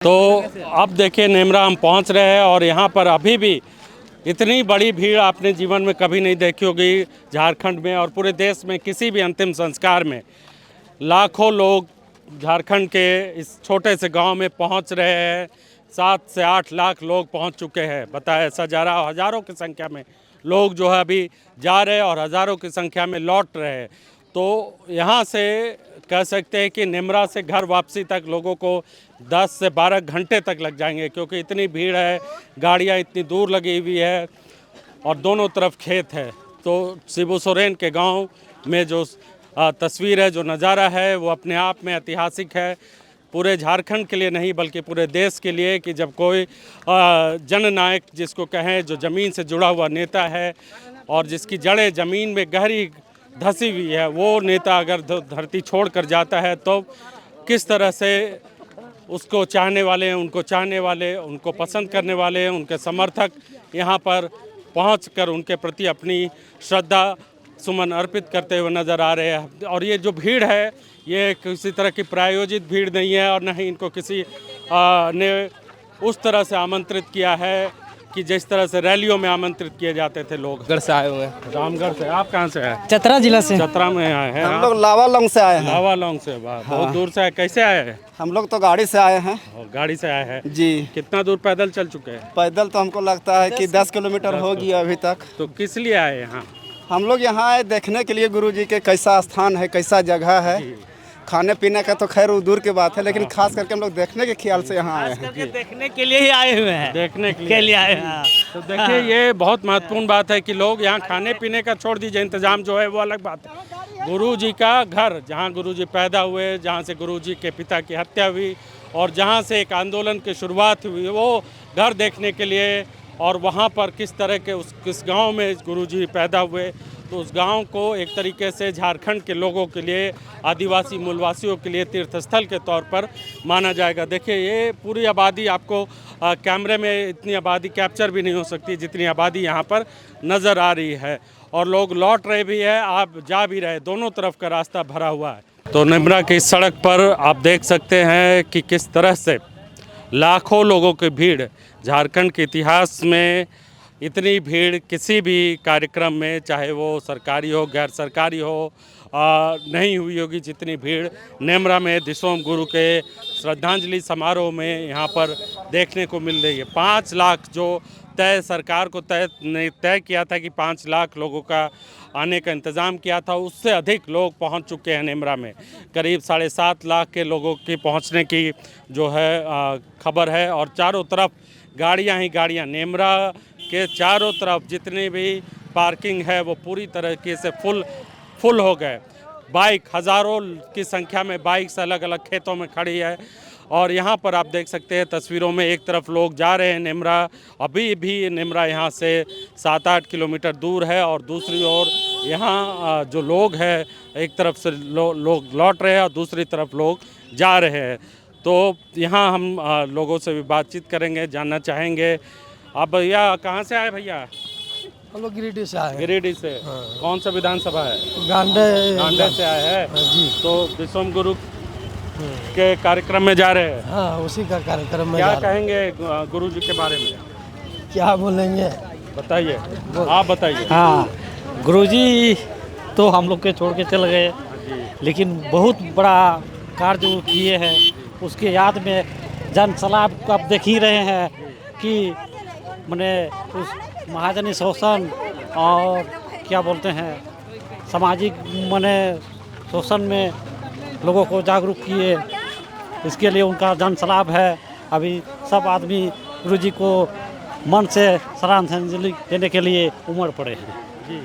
तो अब देखिए नेमरा हम पहुंच रहे हैं और यहाँ पर अभी भी इतनी बड़ी भीड़ आपने जीवन में कभी नहीं देखी होगी। झारखंड में और पूरे देश में किसी भी अंतिम संस्कार में लाखों लोग झारखंड के इस छोटे से गांव में पहुंच रहे हैं। 7 से 8 लाख लोग पहुंच चुके हैं। बताया ऐसा जा रहा, हज़ारों की संख्या में लोग जो है अभी जा रहे हैं और हज़ारों की संख्या में लौट रहे हैं। तो यहाँ से कह सकते हैं कि नेमरा से घर वापसी तक लोगों को 10 से 12 घंटे तक लग जाएंगे, क्योंकि इतनी भीड़ है, गाड़ियाँ इतनी दूर लगी हुई है और दोनों तरफ खेत है। तो शिबू सोरेन के गांव में जो तस्वीर है, जो नज़ारा है, वो अपने आप में ऐतिहासिक है। पूरे झारखंड के लिए नहीं बल्कि पूरे देश के लिए कि जब कोई जननायक जिसको कहें, जो ज़मीन से जुड़ा हुआ नेता है और जिसकी जड़ें ज़मीन में गहरी धसी हुई है, वो नेता अगर धरती छोड़ कर जाता है तो किस तरह से उसको चाहने वाले हैं, उनको चाहने वाले, उनको पसंद करने वाले, उनके समर्थक यहाँ पर पहुँचकर उनके प्रति अपनी श्रद्धा सुमन अर्पित करते हुए नज़र आ रहे हैं। और ये जो भीड़ है, ये किसी तरह की प्रायोजित भीड़ नहीं है और न ही इनको किसी ने उस तरह से आमंत्रित किया है कि जिस तरह से रैलियों में आमंत्रित किए जाते थे लोग। घर से आए हुए हैं। रामगढ़ से। आप कहाँ से हैं? चतरा जिला से। चतरा में आए हैं हम लोग लावालौंग से आए हैं। लावालौंग से। बहुत दूर से आए। कैसे आए हैं? हम लोग तो गाड़ी से आए हैं। गाड़ी से आए हैं जी। कितना दूर पैदल चल चुके हैं? पैदल तो हमको लगता है कि 10 किलोमीटर हो गया अभी तक। तो किस लिए आए यहाँ? हम लोग यहाँ आए देखने के लिए गुरु जी के कैसा स्थान है, कैसा जगह है। खाने पीने का तो खैर वो दूर की बात है, लेकिन खास करके हम लोग देखने के ख्याल से यहाँ आए हैं। देखने के लिए ही आए हुए हैं। देखने के लिए आए हैं। तो देखिए, ये बहुत महत्वपूर्ण बात है कि लोग यहाँ खाने पीने का छोड़ दीजिए, इंतजाम जो है वो अलग बात है। गुरु जी का घर, जहाँ गुरु जी पैदा हुए, जहाँ से गुरु जी के पिता की हत्या हुई और जहाँ से एक आंदोलन की शुरुआत हुई, वो घर देखने के लिए, और वहाँ पर किस तरह के किस गांव में गुरुजी पैदा हुए, तो उस गांव को एक तरीके से झारखंड के लोगों के लिए, आदिवासी मूलवासियों के लिए तीर्थस्थल के तौर पर माना जाएगा। देखिए, ये पूरी आबादी आपको कैमरे में इतनी आबादी कैप्चर भी नहीं हो सकती जितनी आबादी यहाँ पर नज़र आ रही है। और लोग लौट रहे भी है, आप जा भी रहे, दोनों तरफ का रास्ता भरा हुआ है। तो नेमरा की सड़क पर आप देख सकते हैं कि किस तरह से लाखों लोगों की भीड़। झारखंड के इतिहास में इतनी भीड़ किसी भी कार्यक्रम में, चाहे वो सरकारी हो गैर सरकारी हो, नहीं हुई होगी जितनी भीड़ नेमरा में दिसोम गुरु के श्रद्धांजलि समारोह में यहाँ पर देखने को मिल रही है। 5 लाख जो सरकार को तय किया था कि 5 लाख लोगों का आने का इंतज़ाम किया था, उससे अधिक लोग पहुंच चुके हैं नेमरा में। करीब 7.5 लाख के लोगों की पहुंचने की जो है खबर है। और चारों तरफ गाड़ियां ही गाड़ियां, नेमरा के चारों तरफ जितनी भी पार्किंग है वो पूरी तरीके से फुल हो गए। बाइक, हज़ारों की संख्या में बाइक्स अलग अलग खेतों में खड़ी है। और यहाँ पर आप देख सकते हैं तस्वीरों में, एक तरफ लोग जा रहे हैं नेमरा, अभी भी नेमरा यहाँ से 7-8 किलोमीटर दूर है, और दूसरी ओर यहाँ जो लोग हैं, एक तरफ से लोग लौट रहे हैं और दूसरी तरफ लोग जा रहे हैं। तो यहाँ हम लोगों से भी बातचीत करेंगे, जानना चाहेंगे। आप भैया कहाँ से आए? भैया हम लोग गिरिडीह से आए हैं। गिरिडीह से। हाँ। कौन सा विधानसभा है? गांडे से आए हैं जी। तो दिसोम गुरु के कार्यक्रम में जा रहे हैं। हाँ, उसी का कार्यक्रम में क्या कहेंगे गुरु जी के बारे में? क्या बोलेंगे, बताइए, आप बताइए। हाँ, गुरुजी तो हम लोग के छोड़ के चल गए, लेकिन बहुत बड़ा कार्य जो किए हैं उसके याद में जन सलाह को आप देख ही रहे हैं कि मैंने उस महाजनी शोषण और क्या बोलते हैं सामाजिक मने शोषण में लोगों को जागरूक किए। इसके लिए उनका जन सलाह है। अभी सब आदमी गुरुजी को मन से श्रद्धांजलि देने के लिए उमड़ पड़े हैं जी।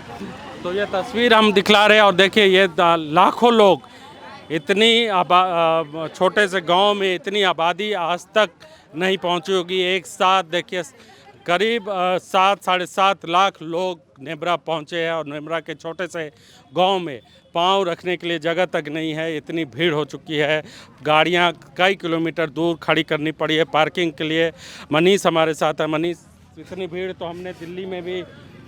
तो ये तस्वीर हम दिखला रहे हैं और देखिए, ये लाखों लोग, इतनी छोटे से गांव में इतनी आबादी आज तक नहीं पहुंची होगी। एक साथ देखिए करीब 7-7.5 लाख लोग नेमरा पहुंचे हैं और नेमरा के छोटे से गांव में पाँव रखने के लिए जगह तक नहीं है, इतनी भीड़ हो चुकी है। गाड़ियां कई किलोमीटर दूर खड़ी करनी पड़ी है पार्किंग के लिए। मनीष हमारे साथ है। मनीष, इतनी भीड़ तो हमने दिल्ली में भी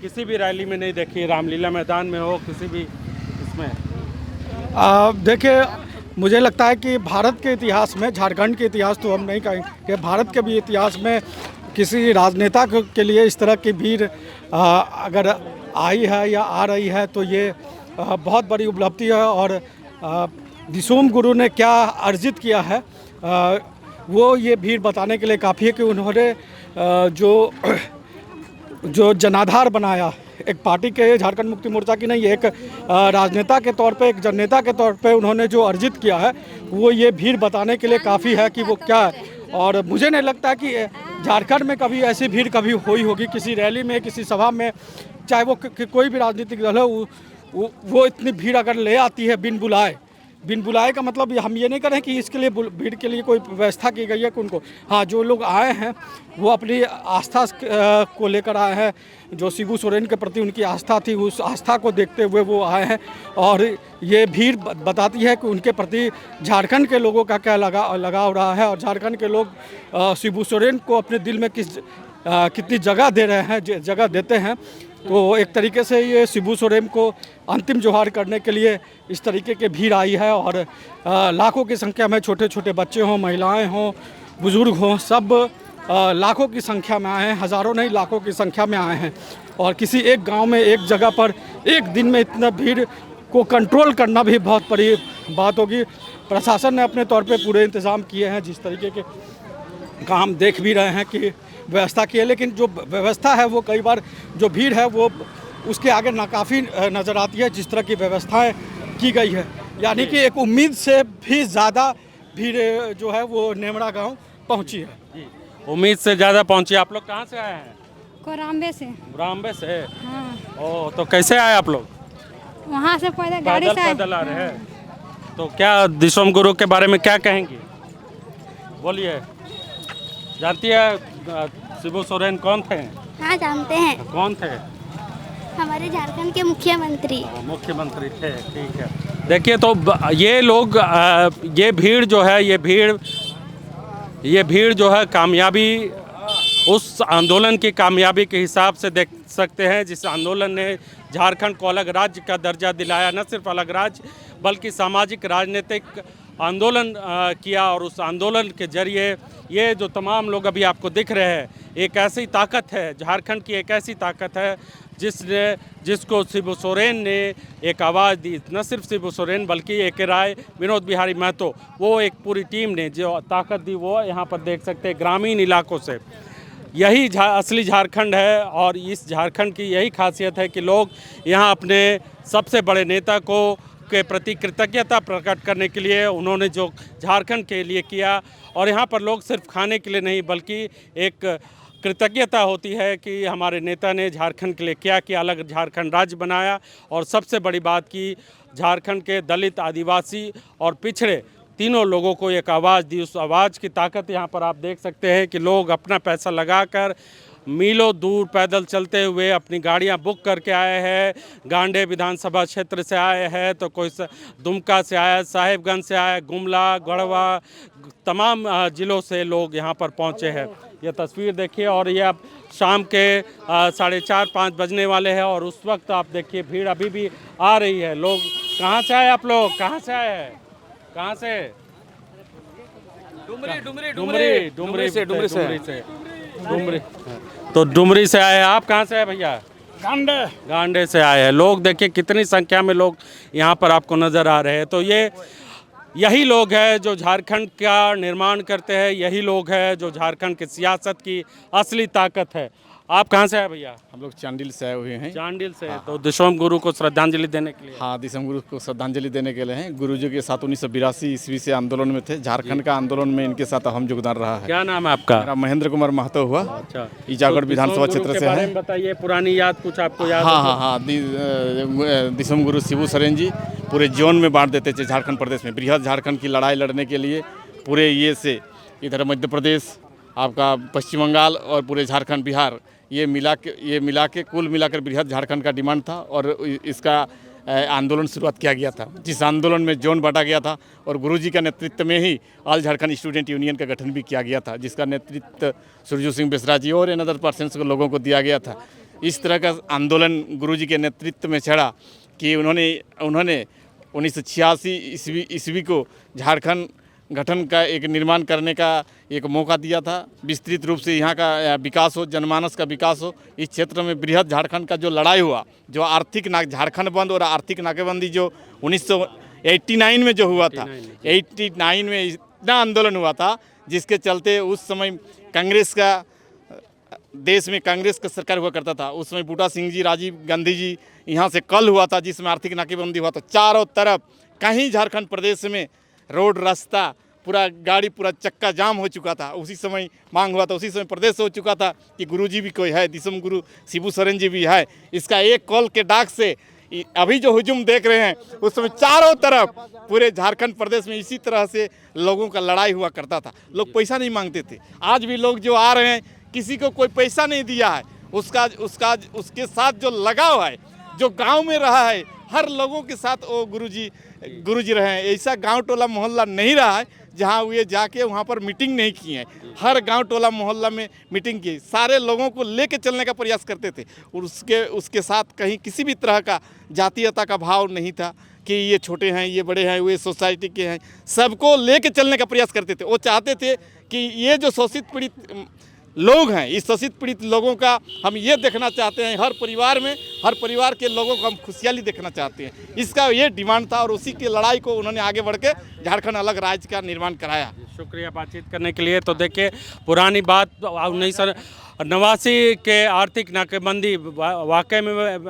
किसी भी रैली में नहीं देखी, रामलीला मैदान में हो, किसी भी इसमें। देखिए, मुझे लगता है कि भारत के इतिहास में, झारखंड के इतिहास तो हम नहीं कहेंगे, भारत के भी इतिहास में किसी राजनेता के लिए इस तरह की भीड़ अगर आई है या आ रही है तो ये बहुत बड़ी उपलब्धि है। और दिसोम गुरु ने क्या अर्जित किया है वो ये भीड़ बताने के लिए काफ़ी है कि उन्होंने जो जनाधार बनाया एक पार्टी के, झारखंड मुक्ति मोर्चा की नहीं, एक राजनेता के तौर पे, एक जननेता के तौर पे उन्होंने जो अर्जित किया है वो ये भीड़ बताने के लिए काफ़ी है कि वो क्या है। और मुझे नहीं लगता कि झारखंड में कभी ऐसी भीड़ कभी हुई होगी किसी रैली में, किसी सभा में, चाहे वो कोई भी राजनीतिक दल हो, वो इतनी भीड़ अगर ले आती है बिन बुलाए का मतलब हम ये नहीं करें कि इसके लिए भीड़ के लिए कोई व्यवस्था की गई है कि उनको, हाँ जो लोग आए हैं वो अपनी आस्था को लेकर आए हैं, जो शिबू सोरेन के प्रति उनकी आस्था थी उस आस्था को देखते हुए वो आए हैं। और ये भीड़ बताती है कि उनके प्रति झारखंड के लोगों का क्या लगाव रहा है और झारखंड के लोग शिबू सोरेन को अपने दिल में कितनी जगह दे रहे हैं, जगह देते हैं। तो एक तरीके से ये शिबू सोरेन को अंतिम जोहार करने के लिए इस तरीके की भीड़ आई है। और लाखों की संख्या में छोटे छोटे बच्चे हों, महिलाएं हों, बुज़ुर्ग हों, सब लाखों की संख्या में आए हैं, हज़ारों नहीं लाखों की संख्या में आए हैं। और किसी एक गांव में एक जगह पर एक दिन में इतना भीड़ को कंट्रोल करना भी बहुत बड़ी बात होगी। प्रशासन ने अपने तौर पे पूरे इंतज़ाम किए हैं, जिस तरीके के काम देख भी रहे हैं कि व्यवस्था की है, लेकिन जो व्यवस्था है वो कई बार जो भीड़ है वो उसके आगे नाकाफ़ी नज़र आती है जिस तरह की व्यवस्थाएं की गई है। यानी कि एक उम्मीद से भी ज़्यादा भीड़ जो है वो नेमरा गांव पहुंची है। उम्मीद से ज़्यादा पहुंची। आप लोग कहाँ से आए हैं? कोराम्बे से। रामबे से? हाँ। ओ, तो कैसे आए आप लोग? वहाँ से पैदल गाड़ी से पैदल आ रहे हैं। तो क्या दिसोम गुरु के बारे में क्या कहेंगी? बोलिए। जानती है शिबू सोरेन कौन थे? हाँ जानते हैं, कौन थे? हमारे झारखंड के मुख्यमंत्री। मुख्यमंत्री थे, ठीक है। देखिए तो ये लोग ये भीड़ जो है ये भीड़ जो है कामयाबी, उस आंदोलन की कामयाबी के हिसाब से देख सकते हैं जिस आंदोलन ने झारखंड को अलग राज्य का दर्जा दिलाया। न सिर्फ अलग राज्य बल्कि सामाजिक राजनीतिक आंदोलन किया। और उस आंदोलन के जरिए ये जो तमाम लोग अभी आपको दिख रहे हैं, एक ऐसी ताकत है, झारखंड की एक ऐसी ताकत है जिसको शिबू सोरेन ने एक आवाज़ दी। न सिर्फ शिबू सोरेन बल्कि ए.के. राय, विनोद बिहारी महतो, वो एक पूरी टीम ने जो ताकत दी वो यहाँ पर देख सकते हैं ग्रामीण इलाकों से। यही असली झारखंड है और इस झारखंड की यही खासियत है कि लोग यहाँ अपने सबसे बड़े नेता के प्रति कृतज्ञता प्रकट करने के लिए उन्होंने जो झारखंड के लिए किया। और यहाँ पर लोग सिर्फ खाने के लिए नहीं बल्कि एक कृतज्ञता होती है कि हमारे नेता ने झारखंड के लिए क्या किया, अलग झारखंड राज्य बनाया। और सबसे बड़ी बात की झारखंड के दलित, आदिवासी और पिछड़े तीनों लोगों को एक आवाज़ दी। उस आवाज़ की ताकत यहाँ पर आप देख सकते हैं कि लोग अपना पैसा लगाकर मीलों दूर पैदल चलते हुए अपनी गाड़ियाँ बुक करके आए हैं। गांडे विधानसभा क्षेत्र से आए हैं, तो कोई दुमका से आया, साहिबगंज से आया, गुमला, गढ़वा, तमाम ज़िलों से लोग यहाँ पर पहुँचे हैं। ये तस्वीर देखिए और ये अब शाम के 4:30-5 बजने वाले हैं और उस वक्त आप देखिए भीड़ अभी भी आ रही है। लोग कहाँ से आए? आप लोग कहाँ से आए हैं? कहाँ से? डुमरी से। तो डुमरी से आए। आप कहाँ से आए भैया? गांडे से आए हैं। लोग देखिए कितनी संख्या में लोग यहाँ पर आपको नज़र आ रहे हैं। तो यही लोग हैं जो झारखंड का निर्माण करते हैं, यही लोग हैं जो झारखंड की सियासत की असली ताकत है। आप कहाँ से आए भैया? हम लोग चांडिल से आए हुए हैं। चांडिल से। तो दिसोम गुरु को श्रद्धांजलि देने के लिए? हाँ, दिसोम गुरु को श्रद्धांजलि देने के लिए हैं। गुरु जी के साथ 1982 ईस्वी से आंदोलन में थे। झारखंड का आंदोलन में इनके साथ अहम योगदान रहा है। क्या नाम है आपका? मेरा महेंद्र कुमार महतो हुआ। अच्छा। ईजागढ़ विधानसभा क्षेत्र से है। बताइए पुरानी याद कुछ आपको याद? हाँ, दिसोम गुरु शिबू सोरेन जी पूरे जोन में बांट देते थे झारखंड प्रदेश में। बृहद झारखंड की लड़ाई लड़ने के लिए पूरे ये से इधर मध्य प्रदेश, आपका पश्चिम बंगाल और पूरे झारखंड, बिहार, ये मिला के कुल मिलाकर बृहद झारखंड का डिमांड था। और इसका आंदोलन शुरुआत किया गया था, जिस आंदोलन में जोन बांटा गया था। और गुरुजी का नेतृत्व में ही ऑल झारखंड स्टूडेंट यूनियन का गठन भी किया गया था, जिसका नेतृत्व सुरजू सिंह बेसरा जी और इन अदर पर्सन्स को लोगों को दिया गया था। इस तरह का आंदोलन गुरुजी के नेतृत्व में चढ़ा कि उन्होंने 1986 ईस्वी को झारखंड गठन का एक निर्माण करने का एक मौका दिया था। विस्तृत रूप से यहाँ का विकास हो, जनमानस का विकास हो। इस क्षेत्र में बृहद झारखंड का जो लड़ाई हुआ, जो आर्थिक झारखंड बंद और आर्थिक नाकेबंदी जो 1989 में जो हुआ था, 89 में इतना आंदोलन हुआ था जिसके चलते उस समय कांग्रेस का देश में कांग्रेस का सरकार हुआ करता था। उस समय बूटा सिंह जी, राजीव गांधी जी यहाँ से कल हुआ था जिसमें आर्थिक नाकेबंदी हुआ था। चारों तरफ कहीं झारखंड प्रदेश में रोड रास्ता पूरा गाड़ी पूरा चक्का जाम हो चुका था। उसी समय मांग हुआ था, उसी समय प्रदेश हो चुका था कि गुरुजी भी कोई है, दिसम गुरु शिबू सोरेन जी भी है। इसका एक कॉल के डाक से अभी जो हुजूम देख रहे हैं उस समय चारों तरफ पूरे झारखंड प्रदेश में इसी तरह से लोगों का लड़ाई हुआ करता था। लोग पैसा नहीं मांगते थे। आज भी लोग जो आ रहे हैं किसी को कोई पैसा नहीं दिया है, उसके साथ जो लगाव है, जो गांव में रहा है, हर लोगों के साथ वो गुरुजी रहे हैं। ऐसा गांव टोला मोहल्ला नहीं रहा है जहां वे जाके वहां पर मीटिंग नहीं की है। हर गांव टोला मोहल्ला में मीटिंग की, सारे लोगों को लेके चलने का प्रयास करते थे। और उसके साथ कहीं किसी भी तरह का जातीयता का भाव नहीं था कि ये छोटे हैं, ये बड़े हैं, वे सोसाइटी के हैं। सबको लेके चलने का प्रयास करते थे। वो चाहते थे कि ये जो शोषित पीड़ित लोग हैं, इस शोषित पीड़ित लोगों का हम ये देखना चाहते हैं, हर परिवार में हर परिवार के लोगों को हम खुशहाली देखना चाहते हैं। इसका ये डिमांड था और उसी की लड़ाई को उन्होंने आगे बढ़ के झारखंड अलग राज्य का निर्माण कराया। शुक्रिया बातचीत करने के लिए। तो देखिए, पुरानी बात 1989 के आर्थिक नाकेबंदी, वाकई में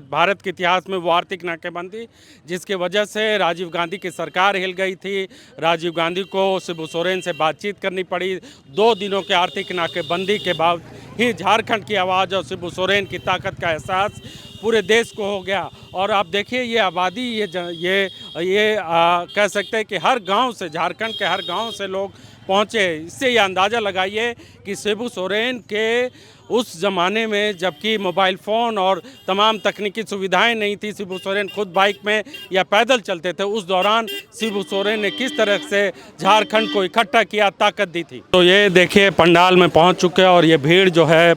भारत के इतिहास में वो आर्थिक नाकेबंदी जिसकी वजह से राजीव गांधी की सरकार हिल गई थी। राजीव गांधी को शिबू सोरेन से बातचीत करनी पड़ी। 2 दिनों के आर्थिक नाकेबंदी के बाद ही झारखंड की आवाज़ और शिबू सोरेन की ताकत का एहसास पूरे देश को हो गया। और आप देखिए, ये आबादी, ये कह सकते हैं कि हर गांव से, झारखंड के हर गांव से लोग पहुंचे। इससे ये अंदाज़ा लगाइए कि शिबू सोरेन के उस ज़माने में जबकि मोबाइल फ़ोन और तमाम तकनीकी सुविधाएं नहीं थी, शिबू सोरेन खुद बाइक में या पैदल चलते थे। उस दौरान शिबू सोरेन ने किस तरह से झारखंड को इकट्ठा किया, ताकत दी थी। तो ये देखिए, पंडाल में पहुंच चुके हैं और ये भीड़ जो है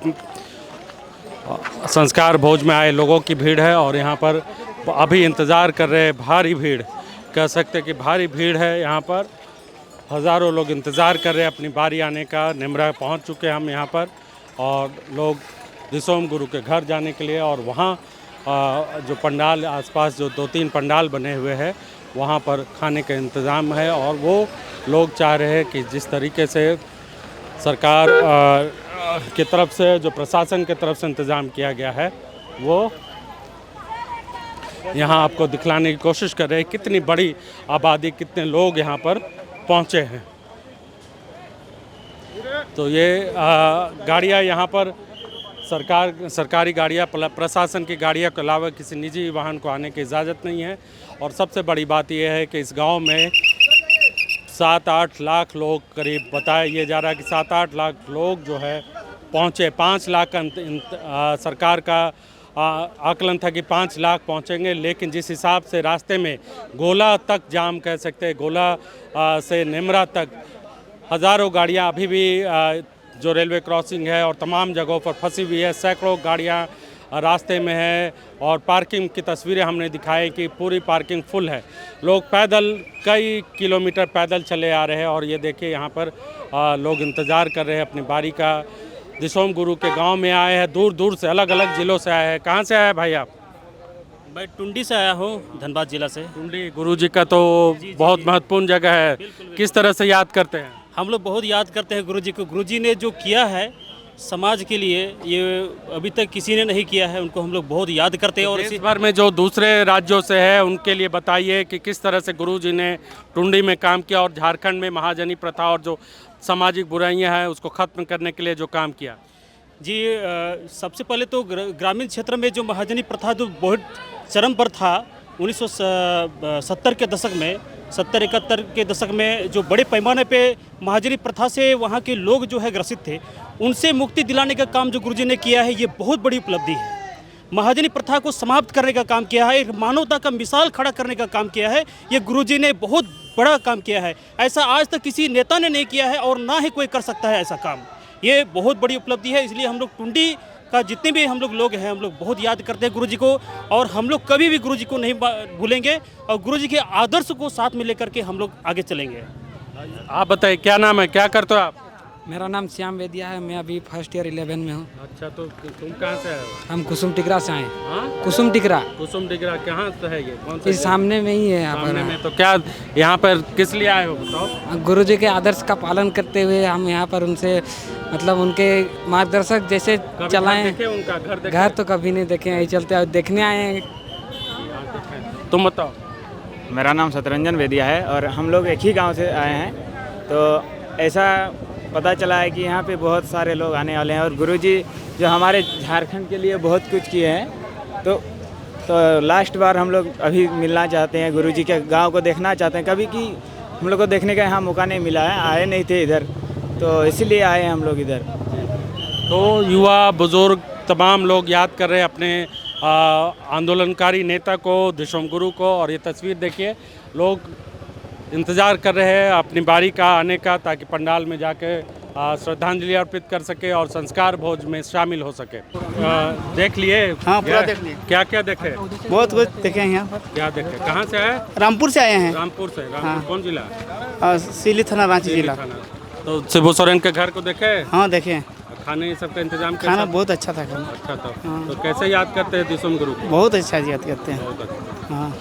संस्कार भोज में आए लोगों की भीड़ है। और यहाँ पर अभी इंतज़ार कर रहे हैं, भारी भीड़, कह सकते हैं कि भारी भीड़ है। यहाँ पर हज़ारों लोग इंतज़ार कर रहे हैं अपनी बारी आने का। निमरा पहुँच चुके हैं हम यहाँ पर और लोग दिसोम गुरु के घर जाने के लिए, और वहाँ जो पंडाल आसपास जो 2-3 पंडाल बने हुए हैं वहाँ पर खाने का इंतज़ाम है। और वो लोग चाह रहे हैं कि जिस तरीके से सरकार की तरफ से, जो प्रशासन की तरफ से इंतज़ाम किया गया है, वो यहाँ आपको दिखलाने की कोशिश कर रहे हैं। कितनी बड़ी आबादी, कितने लोग यहाँ पर पहुँचे हैं। तो ये गाड़ियाँ यहाँ पर सरकारी गाड़ियाँ, प्रशासन की गाड़ियों के अलावा किसी निजी वाहन को आने की इजाज़त नहीं है। और सबसे बड़ी बात यह है कि इस गांव में 7-8 लाख लोग करीब, बताया ये जा रहा है कि 7-8 लाख लोग जो है पहुँचे। 5 लाख का सरकार का आकलन था कि 5 लाख पहुँचेंगे, लेकिन जिस हिसाब से रास्ते में गोला तक जाम, कह सकते हैं गोला से निमरा तक हज़ारों गाड़ियाँ अभी भी जो रेलवे क्रॉसिंग है और तमाम जगहों पर फंसी हुई है। सैकड़ों गाड़ियाँ रास्ते में है और पार्किंग की तस्वीरें हमने दिखाई कि पूरी पार्किंग फुल है। लोग पैदल कई किलोमीटर पैदल चले आ रहे हैं। और ये देखिए, यहाँ पर लोग इंतज़ार कर रहे हैं अपनी बारी का। दिसोम गुरु के गांव में आए हैं, दूर दूर से, अलग अलग ज़िलों से आए हैं। कहाँ से आए भाई आप? मैं टुंडी से आया हूँ, धनबाद जिला से। टुंडी गुरुजी का तो बहुत महत्वपूर्ण जगह है। किस तरह से याद करते हैं? हम लोग बहुत याद करते हैं गुरुजी को। गुरुजी ने जो किया है समाज के लिए, ये अभी तक किसी ने नहीं किया है। उनको हम लोग बहुत याद करते हैं। और इस बार में जो दूसरे राज्यों से है उनके लिए बताइए कि किस तरह से गुरुजी ने टुंडी में काम किया और झारखंड में महाजनी प्रथा और जो सामाजिक बुराइयां हैं उसको ख़त्म करने के लिए जो काम किया। जी, सबसे पहले तो ग्रामीण क्षेत्र में जो महाजनी प्रथा जो बहुत चरम पर था 1970 के दशक में, 70-71 के दशक में, जो बड़े पैमाने पे महाजनी प्रथा से वहाँ के लोग जो है ग्रसित थे, उनसे मुक्ति दिलाने का काम जो गुरुजी ने किया है, ये बहुत बड़ी उपलब्धि है। महाजनी प्रथा को समाप्त करने का काम किया है, एक मानवता का मिसाल खड़ा करने का काम किया है। ये गुरुजी ने बहुत बड़ा काम किया है। ऐसा आज तक किसी नेता ने नहीं किया है और ना ही कोई कर सकता है ऐसा काम। ये बहुत बड़ी उपलब्धि है। इसलिए हम लोग टुंडी का जितने भी हम लोग हैं, हम लोग बहुत याद करते हैं गुरु जी को, और हम लोग कभी भी गुरु जी को नहीं भूलेंगे, और गुरु जी के आदर्श को साथ में लेकर के हम लोग आगे चलेंगे। आप बताइए क्या नाम है, क्या करते हो आप? मेरा नाम श्याम वेदिया है, मैं अभी फर्स्ट ईयर 11 में हूँ। अच्छा, तो तुम कहाँ से आए हो? हम कुसुम टिकरा से आए। हाँ? कुसुम टिकरा। कुसुम टिकरा कहाँ से है ये? कौन सा? इस सामने में ही है यहाँ सामने पर। में। तो क्या यहाँ पर किस लिए आए हो बताओ? गुरु जी के आदर्श का पालन करते हुए हम यहाँ पर उनसे मतलब उनके मार्गदर्शक जैसे चलाएं। देखे उनका घर देखे? घर तो कभी नहीं देखे हैं, चलते देखने आए हैं। तुम बताओ। मेरा नाम सतरंजन वेदिया है और हम लोग एक ही गांव से आए हैं। तो ऐसा पता चला है कि यहाँ पे बहुत सारे लोग आने वाले हैं और गुरुजी जो हमारे झारखंड के लिए बहुत कुछ किए हैं। तो लास्ट बार हम लोग अभी मिलना चाहते हैं, गुरुजी के गांव को देखना चाहते हैं। कभी कि हम लोग को देखने का यहाँ मौका नहीं मिला है, आए नहीं थे इधर, तो इसीलिए आए हैं हम लोग इधर। तो युवा बुजुर्ग तमाम लोग याद कर रहे हैं अपने आंदोलनकारी नेता को, दिशम गुरु को। और ये तस्वीर देखिए, लोग इंतज़ार कर रहे हैं अपनी बारी का आने का, ताकि पंडाल में जाके श्रद्धांजलि अर्पित कर सके और संस्कार भोज में शामिल हो सके। देख लिए? हाँ, पूरा देख लिए। क्या क्या देखे? बहुत कुछ देखे हैं यहाँ पर। क्या देखे? कहाँ से आए? रामपुर से आए हैं। रामपुर से। रामपुर हाँ। कौन जिला? सीली थाना, रांची जिला। तो शिबू सोरेन के घर को देखे? हाँ, देखे। खाने सब का इंतजाम खाना बहुत अच्छा था। अच्छा था। तो कैसे याद करते हैं दिशम गुरु को? बहुत अच्छा याद करते हैं। बहुत अच्छा। हाँ।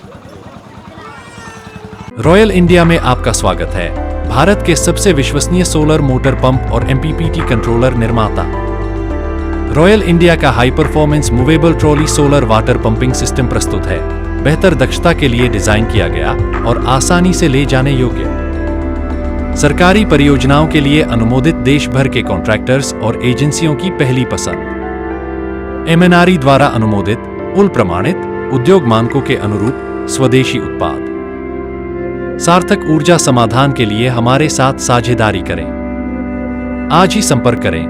रॉयल इंडिया में आपका स्वागत है। भारत के सबसे विश्वसनीय सोलर मोटर पंप और MPPT कंट्रोलर निर्माता। रॉयल इंडिया का high performance movable trolley solar water pumping system प्रस्तुत है। बेहतर दक्षता के लिए डिजाइन किया गया और आसानी से ले जाने योग्य। सरकारी परियोजनाओं के लिए अनुमोदित देश भर के कॉन्ट्रैक्टर्स और एजेंसियों की पहली पसंद। MNRE द्वारा अनुमोदित, उल प्रमाणित, उद्योग मानकों के अनुरूप स्वदेशी उत्पाद। सार्थक ऊर्जा समाधान के लिए हमारे साथ साझेदारी करें। आज ही संपर्क करें